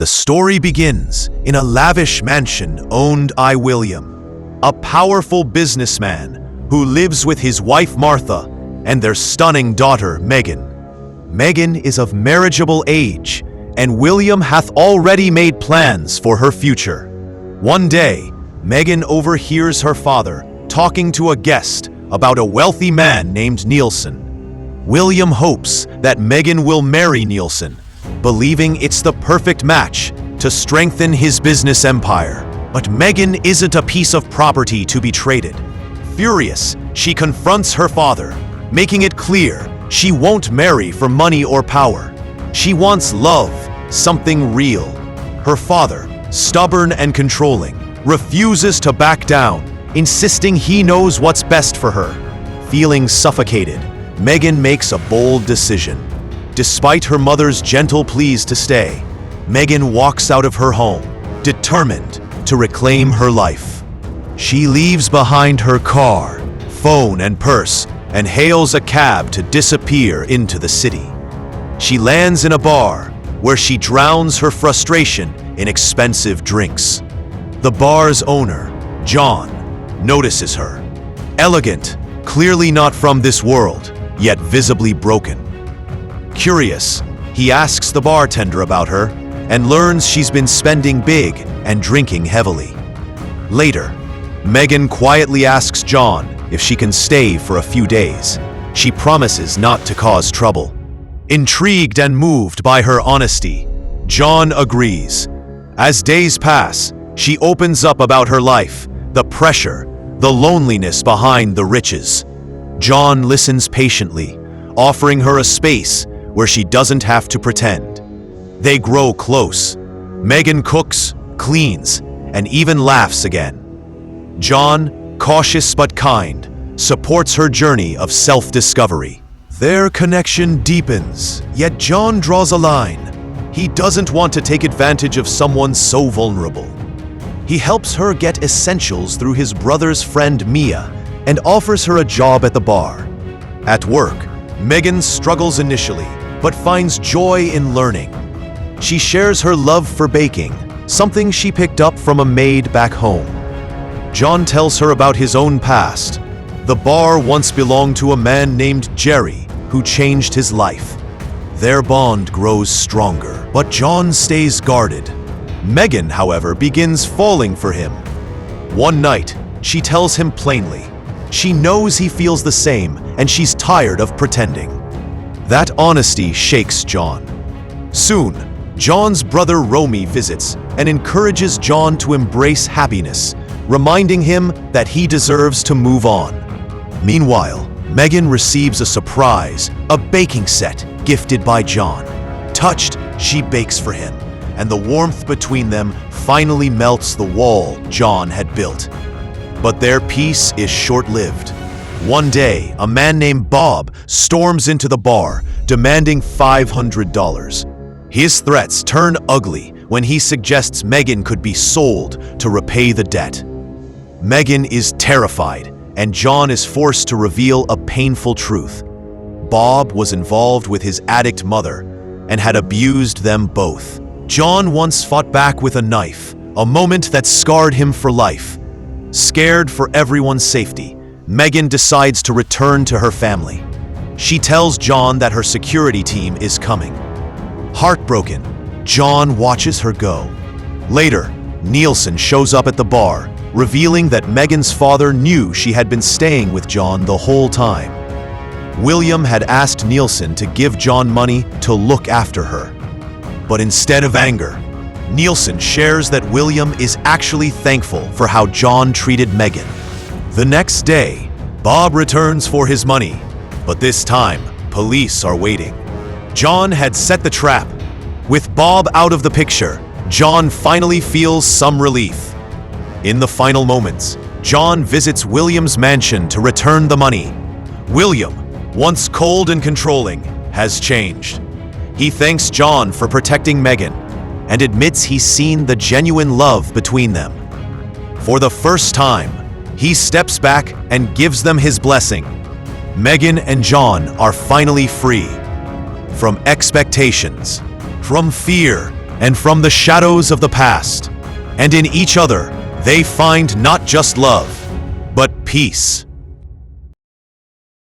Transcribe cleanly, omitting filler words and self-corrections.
The story begins in a lavish mansion owned by William, a powerful businessman who lives with his wife Martha and their stunning daughter Megan. Megan is of marriageable age, and William hath already made plans for her future. One day, Megan overhears her father talking to a guest about a wealthy man named Nielsen. William hopes that Megan will marry Nielsen, believing it's the perfect match to strengthen his business empire. But Megan isn't a piece of property to be traded. Furious, she confronts her father, making it clear she won't marry for money or power. She wants love, something real. Her father, stubborn and controlling, refuses to back down, insisting he knows what's best for her. Feeling suffocated, Megan makes a bold decision. Despite her mother's gentle pleas to stay, Megan walks out of her home, determined to reclaim her life. She leaves behind her car, phone and purse, and hails a cab to disappear into the city. She lands in a bar where she drowns her frustration in expensive drinks. The bar's owner, John, notices her. Elegant, clearly not from this world, yet visibly broken. Curious, he asks the bartender about her and learns she's been spending big and drinking heavily. Later, Megan quietly asks John if she can stay for a few days. She promises not to cause trouble. Intrigued and moved by her honesty, John agrees. As days pass, she opens up about her life, the pressure, the loneliness behind the riches. John listens patiently, offering her a space where she doesn't have to pretend. They grow close. Megan cooks, cleans, and even laughs again. John, cautious but kind, supports her journey of self-discovery. Their connection deepens, yet John draws a line. He doesn't want to take advantage of someone so vulnerable. He helps her get essentials through his brother's friend Mia and offers her a job at the bar. At work, Megan struggles initially, but finds joy in learning. She shares her love for baking, something she picked up from a maid back home. John tells her about his own past. The bar once belonged to a man named Jerry, who changed his life. Their bond grows stronger, but John stays guarded. Megan, however, begins falling for him. One night, she tells him plainly. She knows he feels the same, and she's tired of pretending. That honesty shakes John. Soon, John's brother Romy visits and encourages John to embrace happiness, reminding him that he deserves to move on. Meanwhile, Megan receives a surprise, a baking set gifted by John. Touched, she bakes for him, and the warmth between them finally melts the wall John had built. But their peace is short-lived. One day, a man named Bob storms into the bar, demanding $500. His threats turn ugly when he suggests Megan could be sold to repay the debt. Megan is terrified, and John is forced to reveal a painful truth. Bob was involved with his addict mother and had abused them both. John once fought back with a knife, a moment that scarred him for life. Scared for everyone's safety, Megan decides to return to her family. She tells John that her security team is coming. Heartbroken, John watches her go. Later, Nielsen shows up at the bar, revealing that Megan's father knew she had been staying with John the whole time. William had asked Nielsen to give John money to look after her. But instead of anger, Nielsen shares that William is actually thankful for how John treated Megan. The next day, Bob returns for his money, but this time, police are waiting. John had set the trap. With Bob out of the picture, John finally feels some relief. In the final moments, John visits William's mansion to return the money. William, once cold and controlling, has changed. He thanks John for protecting Megan and admits he's seen the genuine love between them. For the first time, he steps back and gives them his blessing. Megan and John are finally free. From expectations, from fear, and from the shadows of the past. And in each other, they find not just love, but peace.